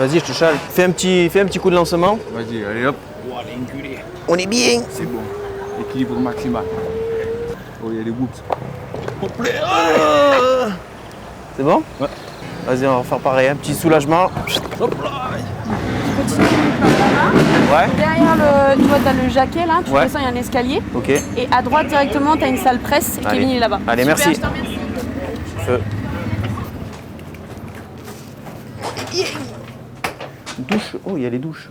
Vas-y, je te chale. Fais un petit coup de lancement. Vas-y, allez hop. On est bien. C'est bon. Équilibre maximal. Oh, il y a les whoops. C'est bon? Ouais. Vas-y, on va faire pareil, un petit soulagement. Hop là. Continue par là. Ouais. Derrière tu vois, t'as le jaquet là, tu Ouais. descends, il y a un escalier. Ok. Et à droite directement, t'as une salle presse. Allez. Kevin il est là-bas. Allez, Super, merci. je te remercie. Feu. Douche. Oh, il y a les douches.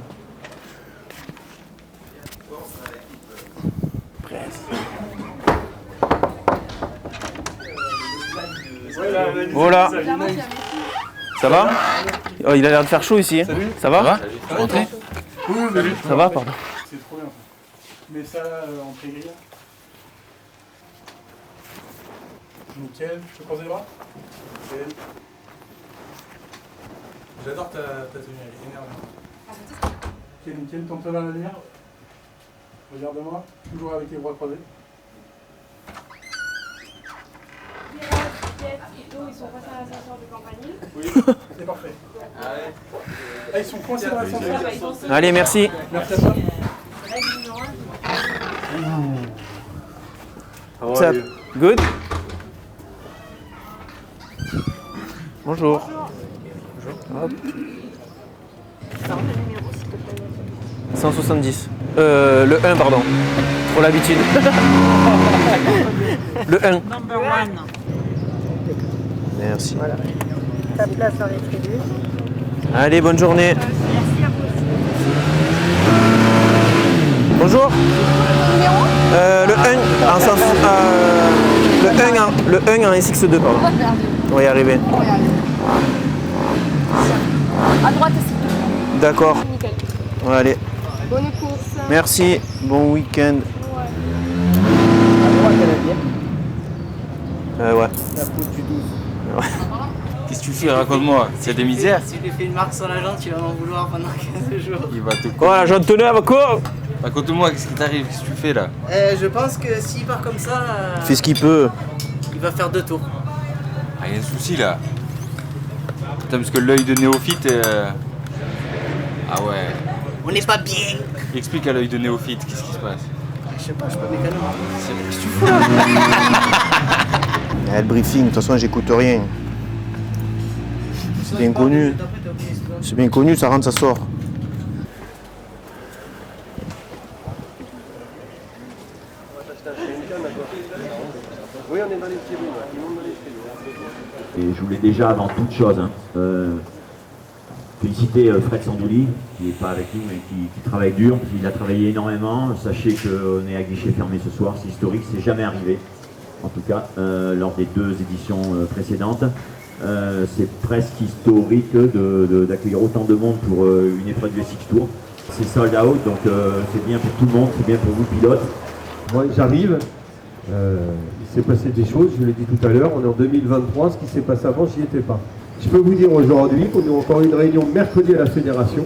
Voilà. Ça va? Oh, il a l'air de faire chaud ici. Hein. Ça va? Rentrez. Ça va, pardon. C'est trop bien. Mais ça, en pré-grille. Nickel. Je peux croiser les bras? Nickel. J'adore ta tenue, elle est énervante. Ok, nickel. Tourne-toi vers la lumière. Regarde-moi. Toujours avec les bras croisés. Ils sont passés à l'ascenseur du campanile. Oui, c'est parfait. Ah, ils sont coincés dans l'ascenseur. Allez, merci. Merci à toi. What's up? Good? Bonjour. Hop. 170. Le 1, pardon. Pour l'habitude. Le 1. Number one. Merci. Voilà. Ta place dans les tribunes. Allez, bonne journée. Merci à vous aussi. Bonjour. Le 1 en sens. Le 1 en SX2, pardon. On va y arriver. À droite ici. D'accord. Nickel. Ouais, allez. Bonne course. Merci. Bon week-end. Ouais. Qu'est-ce que tu fais? Raconte-moi. C'est des misères. Si tu lui fais une marque sur la jante, tu vas m'en vouloir pendant 15 jours. Il va te Oh, la jante tenue, elle va quoi? Raconte-moi, qu'est-ce qui t'arrive? Qu'est-ce que tu fais là? Je pense que s'il part comme ça, Il fait ce qu'il peut. il va faire 2 tours. Ah, il y a un souci là. Putain, parce que l'œil de néophyte. Ah ouais. On n'est pas bien. Explique à l'œil de néophyte, qu'est-ce qui se passe? Je sais pas, je suis pas mécano. Qu'est-ce que tu fais là? Le briefing, de toute façon, j'écoute rien. C'est bien connu. C'est bien connu, ça rentre, ça sort. Et je voulais déjà, avant toute chose, féliciter Fred Sandouli, qui n'est pas avec nous, mais qui travaille dur. Il a travaillé énormément. Sachez qu'on est à guichet fermé ce soir, c'est historique, c'est jamais arrivé, en tout cas, lors des 2 éditions précédentes. C'est presque historique d'accueillir autant de monde pour une épreuve du SX Tour. C'est sold out, donc c'est bien pour tout le monde, c'est bien pour vous pilotes. Moi, j'arrive, il s'est passé des choses, je l'ai dit tout à l'heure, on est en 2023, ce qui s'est passé avant, j'y étais pas. Je peux vous dire aujourd'hui qu'on a encore une réunion mercredi à la fédération.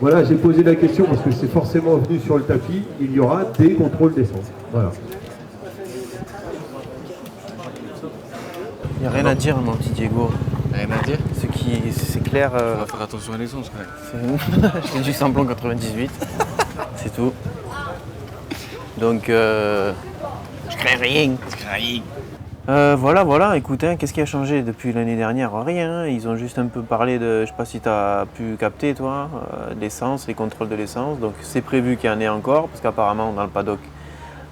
Voilà, j'ai posé la question parce que c'est forcément venu sur le tapis, il y aura des contrôles d'essence. Voilà. Il n'y a rien à dire, mon petit Diego. Rien à dire? C'est clair. On va faire attention à l'essence quand même. Je fais du samplon 98. C'est tout. Donc, je crains rien. Voilà, écoute, hein, qu'est-ce qui a changé depuis l'année dernière? Rien, ils ont juste un peu parlé de, je sais pas si tu as pu capter toi, l'essence, les contrôles de l'essence. Donc c'est prévu qu'il y en ait encore, parce qu'apparemment dans le paddock,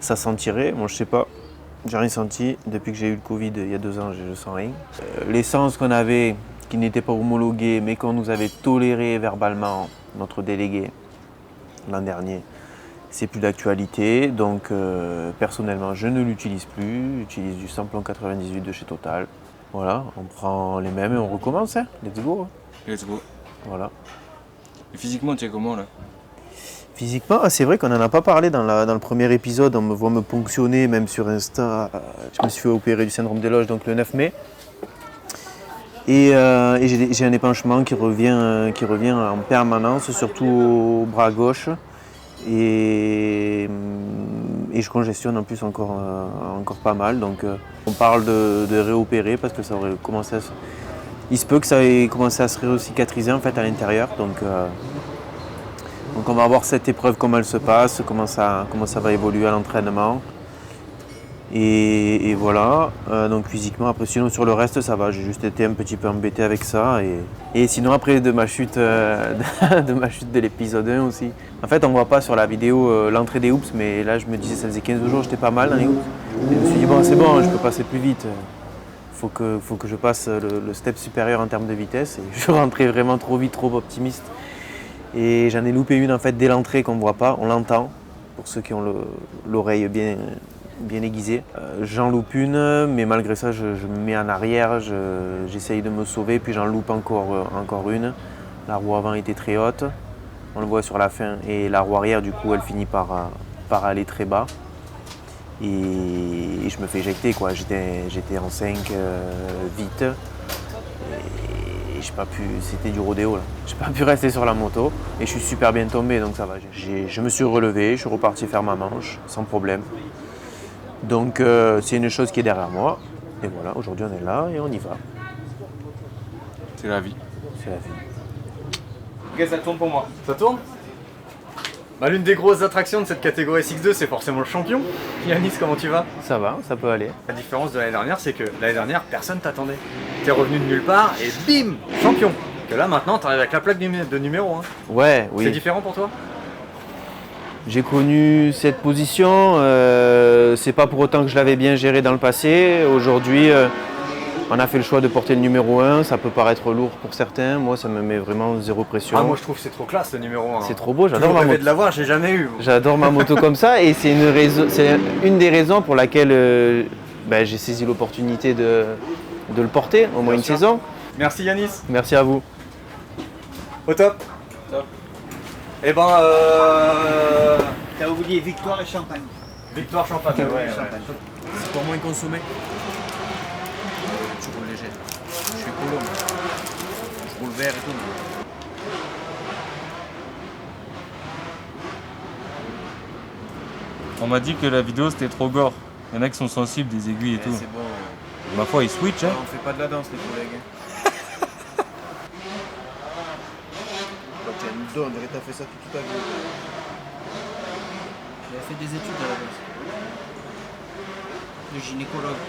ça sentirait. Moi je sais pas, j'ai rien senti. Depuis que j'ai eu le Covid il y a 2 ans, je sens rien. L'essence qu'on avait, qui n'était pas homologuée, mais qu'on nous avait toléré verbalement, notre délégué, l'an dernier, c'est plus d'actualité, donc personnellement je ne l'utilise plus, j'utilise du samplon 98 de chez Total. Voilà, on prend les mêmes et on recommence, hein. Let's go. Let's go. Voilà. Et physiquement, tu es comment là? Physiquement, c'est vrai qu'on n'en a pas parlé dans le premier épisode, on me voit me ponctionner même sur Insta. Je me suis fait opérer du syndrome des loges donc le 9 mai. Et j'ai un épanchement qui revient en permanence, surtout au bras gauche. Et je congestionne en plus encore pas mal, donc on parle de réopérer parce que ça aurait commencé il se peut que ça ait commencé à se cicatriser en fait à l'intérieur. Donc on va voir cette épreuve, comment elle se passe, comment ça va évoluer à l'entraînement. Et voilà, donc physiquement, après sinon sur le reste ça va, j'ai juste été un petit peu embêté avec ça. Et sinon après de ma chute de l'épisode 1 aussi. En fait on voit pas sur la vidéo l'entrée des hoops, mais là je me disais ça faisait 15 jours, j'étais pas mal dans les hoops. Et je me suis dit bon c'est bon, je peux passer plus vite. Faut que je passe le step supérieur en termes de vitesse. Et je rentrais vraiment trop vite, trop optimiste. Et j'en ai loupé une en fait dès l'entrée qu'on ne voit pas, on l'entend, pour ceux qui ont l'oreille bien aiguisée. J'en loupe une, mais malgré ça je me mets en arrière, j'essaye de me sauver, puis j'en loupe encore une. La roue avant était très haute, on le voit sur la fin, et la roue arrière du coup elle finit par aller très bas. Et je me fais éjecter quoi, j'étais en 5 vite. Et j'ai pas pu, c'était du rodéo là. J'ai pas pu rester sur la moto et je suis super bien tombé donc ça va. Je me suis relevé, je suis reparti faire ma manche sans problème. Donc c'est une chose qui est derrière moi. Et voilà, aujourd'hui on est là et on y va. C'est la vie. C'est la vie. Ok, ça tourne pour moi. Ça tourne? Bah, l'une des grosses attractions de cette catégorie SX2, c'est forcément le champion. Yanis, comment tu vas? Ça va, ça peut aller. La différence de l'année dernière, c'est que l'année dernière, personne t'attendait. T'es revenu de nulle part et bim, champion. Que là, maintenant, t'arrives avec la plaque de numéro 1. Ouais, oui. C'est différent pour toi? J'ai connu cette position, c'est pas pour autant que je l'avais bien gérée dans le passé. Aujourd'hui, on a fait le choix de porter le numéro 1, ça peut paraître lourd pour certains, moi ça me met vraiment zéro pression. Ah, moi je trouve que c'est trop classe le numéro 1. C'est trop beau, j'adore ma moto. De l'avoir, j'ai jamais eu. J'adore ma moto comme ça et c'est une des raisons pour laquelle j'ai saisi l'opportunité de le porter, au moins une saison. Merci Yanis. Merci à vous. Au top. Top. Et ben T'as oublié victoire et champagne. victoire champagne. Ouais. C'est pour moins consommer. Je roule léger. Je suis écolo. Je roule vert et tout. On m'a dit que la vidéo c'était trop gore. Il y en a qui sont sensibles des aiguilles et tout. C'est bon. Ma foi, ils switchent hein. On fait pas de la danse les collègues. Quand tu as une dos, on dirait que t'as fait ça toute ta vie. J'ai fait des études à la base. De gynécologue.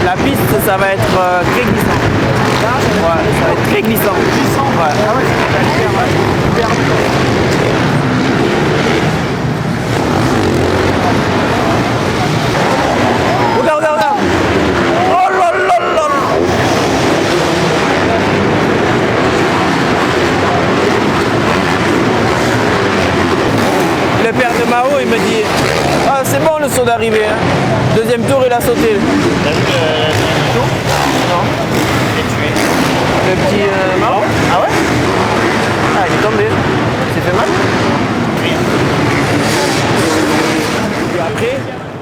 La piste, ça va être très glissant. Ouais, ça va être très glissant. Regarde, regarde, regarde. Oh là là là là. Le père de Mao, il me dit ah c'est bon le saut d'arrivée. Hein. Deuxième tour, il a sauté. T'as vu le tour? Non. Il est tué. Le petit Mao. Ah ouais? Ah il est tombé. C'est fait mal? Et après,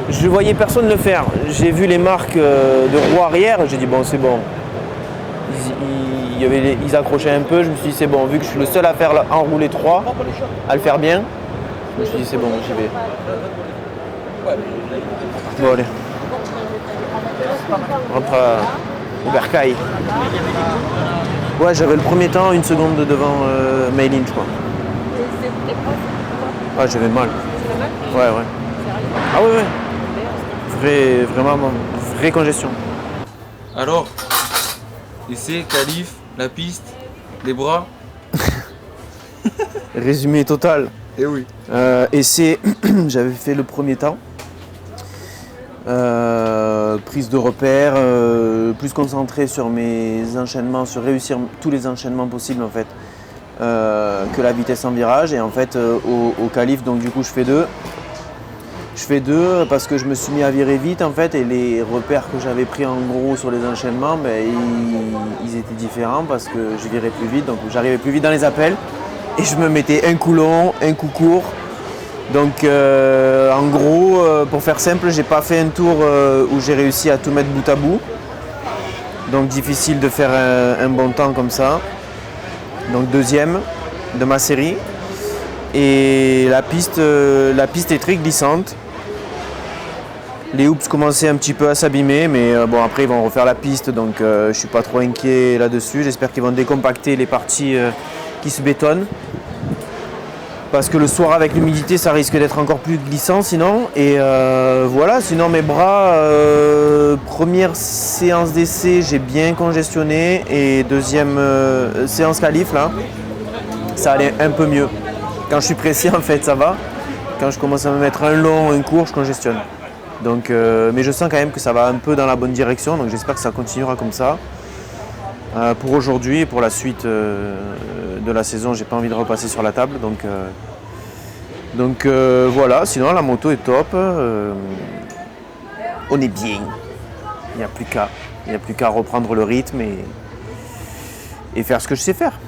je voyais personne le faire. J'ai vu les marques de roue arrière, j'ai dit bon c'est bon. Ils accrochaient un peu, je me suis dit c'est bon, vu que je suis le seul à faire enrouler 3, à le faire bien, je me suis dit c'est bon, j'y vais. Bon allez. On rentre au bercail. Ouais, j'avais le premier temps, 1 seconde devant Maylin, je crois. Ouais, j'avais mal. Ouais. Ah ouais. Vraiment, vraie congestion. Alors, essai, qualif, la piste, les bras. Résumé total. Eh oui. Essai, j'avais fait le premier temps. Prise de repère, plus concentré sur mes enchaînements, sur réussir tous les enchaînements possibles en fait, que la vitesse en virage. Et en fait au qualif, donc du coup je fais 2. Je fais 2 parce que je me suis mis à virer vite en fait, et les repères que j'avais pris en gros sur les enchaînements, ils étaient différents parce que je virais plus vite, donc j'arrivais plus vite dans les appels et je me mettais un coup long, un coup court. Donc en gros, pour faire simple, j'ai pas fait un tour où j'ai réussi à tout mettre bout à bout. Donc difficile de faire un bon temps comme ça. Donc 2e de ma série. Et la piste est très glissante. Les hoops commençaient un petit peu à s'abîmer, mais bon après ils vont refaire la piste, donc je suis pas trop inquiet là-dessus. J'espère qu'ils vont décompacter les parties qui se bétonnent. Parce que le soir avec l'humidité ça risque d'être encore plus glissant sinon. Et voilà, sinon mes bras, première séance d'essai j'ai bien congestionné, et 2e séance qualif là, ça allait un peu mieux. Quand je suis pressé en fait ça va, quand je commence à me mettre un long, un court, je congestionne. Donc, mais je sens quand même que ça va un peu dans la bonne direction, donc j'espère que ça continuera comme ça. Pour aujourd'hui et pour la suite de la saison, j'ai pas envie de repasser sur la table, donc voilà. Sinon la moto est top, on est bien, il n'y a plus qu'à reprendre le rythme et faire ce que je sais faire.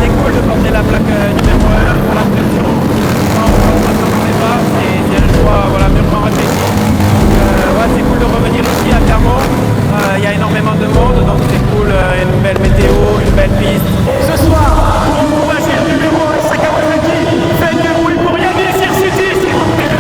C'est cool de porter la plaque numéro 1 pour la pression. On ne s'attendait pas, c'est un choix mûrement réfléchi. Donc c'est cool de revenir ici à Clermont. Il y a énormément de monde, donc c'est cool, une belle météo, une belle piste. Ce soir, pour encourager le numéro 1 Sakawataki, faites du bruit pour Yannis Hirsiti, s'il vous plaît.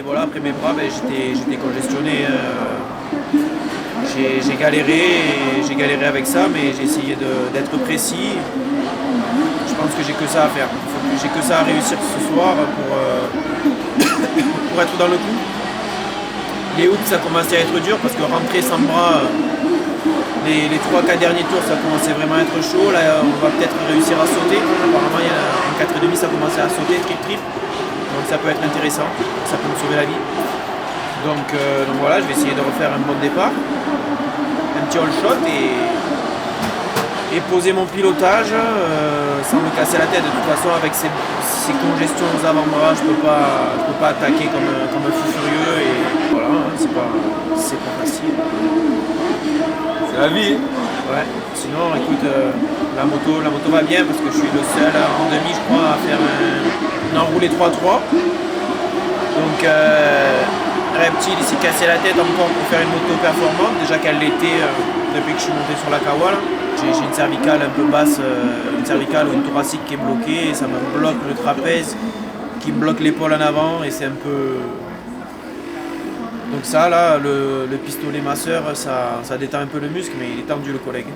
Voilà, après mes bras, j'étais congestionné. J'ai galéré avec ça, mais j'ai essayé d'être précis. Je pense que j'ai que ça à faire. J'ai que ça à réussir ce soir pour être dans le coup. Les hoops, ça commençait à être dur parce que rentrer sans bras, les 3-4 derniers tours, ça commençait vraiment à être chaud. Là, on va peut-être réussir à sauter. Apparemment, il y a un 4,5, ça commençait à sauter, trip. Donc ça peut être intéressant, ça peut me sauver la vie. Donc voilà, je vais essayer de refaire un bon départ, un petit all shot et poser mon pilotage sans me casser la tête. De toute façon, avec ces congestions aux avant-bras, je peux pas attaquer comme un fou furieux, et voilà, c'est pas facile. C'est la vie. Ouais, sinon écoute, la moto va bien parce que je suis le seul en demi je crois à faire un enroulé 3-3. Donc Reptile il s'est cassé la tête encore pour faire une moto performante, déjà qu'elle l'était depuis que je suis monté sur la Kawa. J'ai une cervicale un peu basse, une cervicale ou une thoracique qui est bloquée et ça me bloque le trapèze, qui me bloque l'épaule en avant et c'est un peu... Donc ça là, le pistolet masseur, ça détend un peu le muscle mais il est tendu le collègue.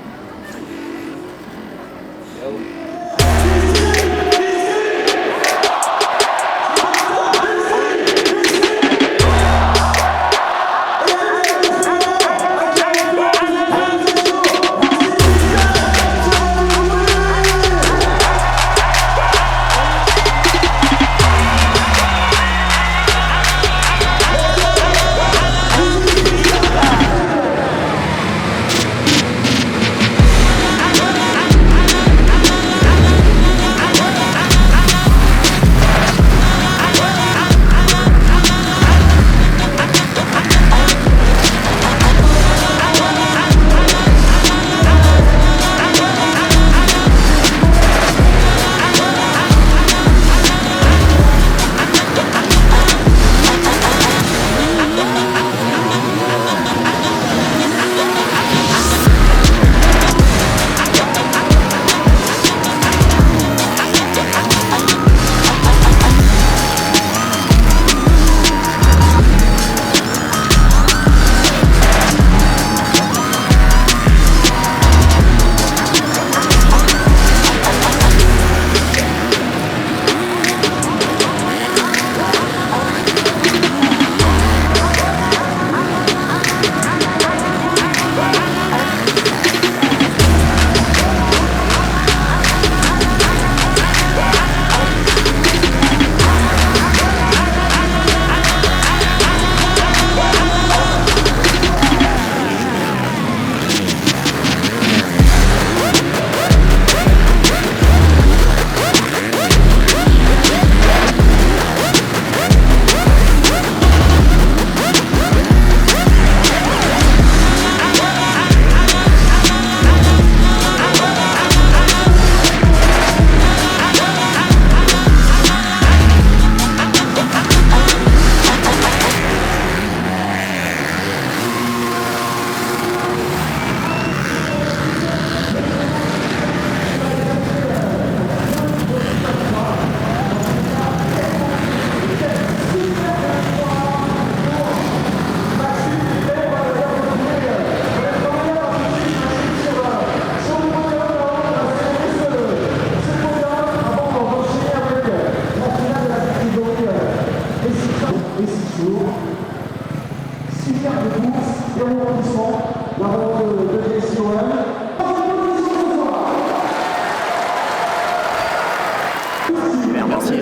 Merci.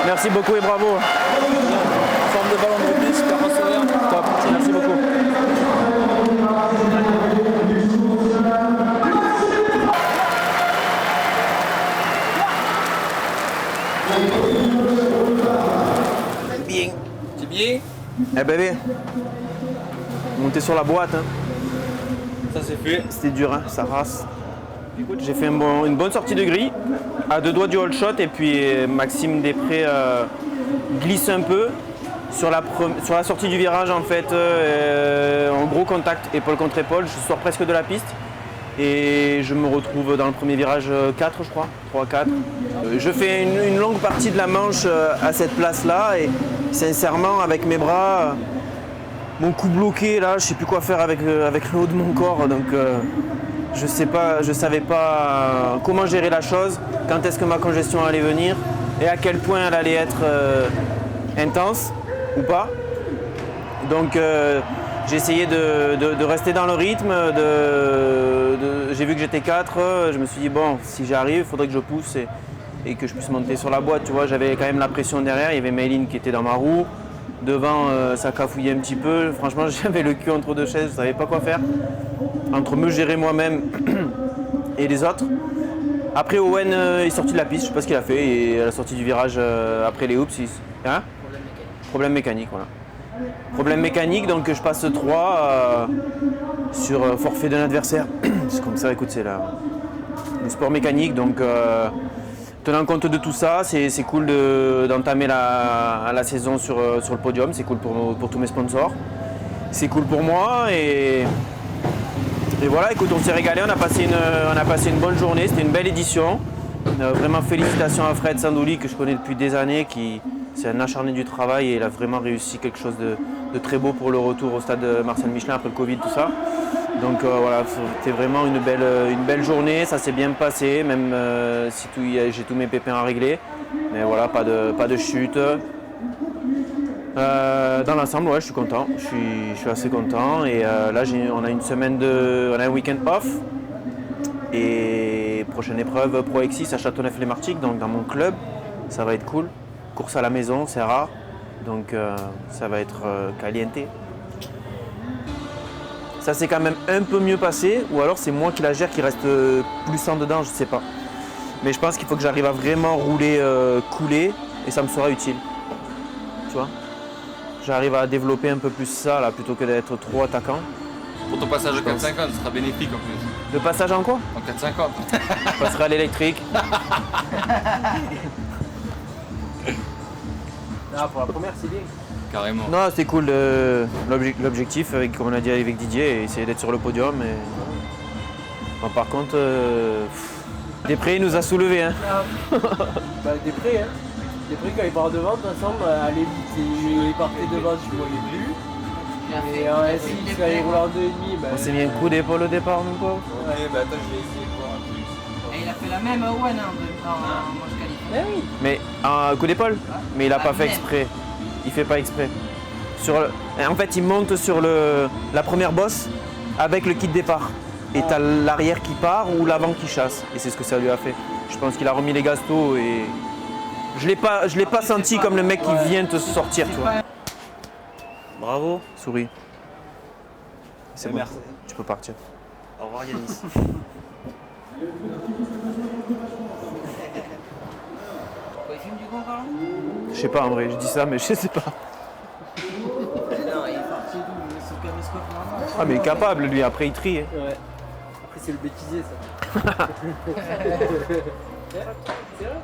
Merci beaucoup et bravo. Forme de ballon de rugby, super receveur. Top, merci beaucoup. Bien. C'est bien? Eh bébé, monter sur la boîte. Hein. Ça c'est fait. C'était dur, hein, ça race. Écoute, j'ai fait une bonne sortie de grille, à 2 doigts du hold shot, et puis Maxime Després glisse un peu. Sur la sortie du virage, en fait, en gros contact, épaule contre épaule, je sors presque de la piste. Et je me retrouve dans le premier virage 4, je crois, 3-4. Je fais une longue partie de la manche à cette place-là, et sincèrement, avec mes bras, mon cou bloqué, là, je sais plus quoi faire avec le haut de mon corps. Donc, je savais pas comment gérer la chose, quand est-ce que ma congestion allait venir, et à quel point elle allait être intense ou pas. Donc j'ai essayé de rester dans le rythme, j'ai vu que j'étais 4, je me suis dit bon, si j'arrive, il faudrait que je pousse et que je puisse monter sur la boîte, tu vois, j'avais quand même la pression derrière, il y avait Mayline qui était dans ma roue, devant ça cafouillait un petit peu, franchement j'avais le cul entre deux chaises, je ne savais pas quoi faire, entre me gérer moi-même et les autres. Après Owen est sorti de la piste, je ne sais pas ce qu'il a fait, et à la sortie du virage après les hoops, Hein? Problème mécanique, voilà. Problème mécanique, donc je passe 3 sur forfait d'un adversaire. C'est comme ça, écoute, c'est le sport mécanique, donc tenant compte de tout ça, c'est cool d'entamer la saison sur le podium, c'est cool pour tous mes sponsors. C'est cool pour moi et voilà, écoute, on s'est régalé, on a passé une bonne journée, c'était une belle édition. Vraiment félicitations à Fred Sandouli que je connais depuis des années, c'est un acharné du travail et il a vraiment réussi quelque chose de très beau pour le retour au stade Marcel Michelin après le Covid, tout ça. Donc voilà, c'était vraiment une belle journée, ça s'est bien passé, même si j'ai tous mes pépins à régler. Mais voilà, pas de chute. Dans l'ensemble, ouais, je suis content, je suis assez content. Et là, on a un week-end off. Et prochaine épreuve Pro X6 à Châteauneuf-les-Martigues, donc dans mon club, ça va être cool. Course à la maison, c'est rare, donc ça va être caliente. Ça s'est quand même un peu mieux passé, ou alors c'est moi qui la gère, qui reste plus en dedans, je sais pas. Mais je pense qu'il faut que j'arrive à vraiment rouler, couler, et ça me sera utile. Tu vois, j'arrive à développer un peu plus ça là, plutôt que d'être trop attaquant. Pour ton passage au 450, ce sera bénéfique en plus. Le passage en quoi? En 450. Je passerai à l'électrique. Non, pour la première, c'est bien. Carrément. Non, c'est cool. L'objectif, comme on a dit avec Didier, c'est d'être sur le podium. Et... Bon, par contre, Després il nous a soulevé. Hein. Bah, Després, hein. Després, quand il part devant, de toute façon, à l'élite, il partait devant, tu ne voyais plus. Et en S6, quand il roule en 2,5, bah, On s'est mis un coup d'épaule au départ, nous quoi. Ouais, bah attends, je vais essayer de voir un truc. Et il a fait la même Owen en manche qualifiée. Eh oui. Mais un coup d'épaule. Mais il a pas fait exprès. Il fait pas exprès. En fait, il monte sur la première bosse avec le kit départ. Et t'as l'arrière qui part ou l'avant qui chasse. Et c'est ce que ça lui a fait. Je pense qu'il a remis les gastos et je l'ai pas senti comme le mec qui vient te sortir, tu vois. Bravo. Souris. C'est bon. Merci. Tu peux partir. Au revoir Yanis. Il fume du con, Carlo? Je sais pas en vrai, je dis ça mais je sais pas. Non, il est parti d'où? Sur le caméscope normal. Ah mais il est capable lui, après il trie. Hein. Ouais. Après, c'est le bêtisier, ça. C'est vrai?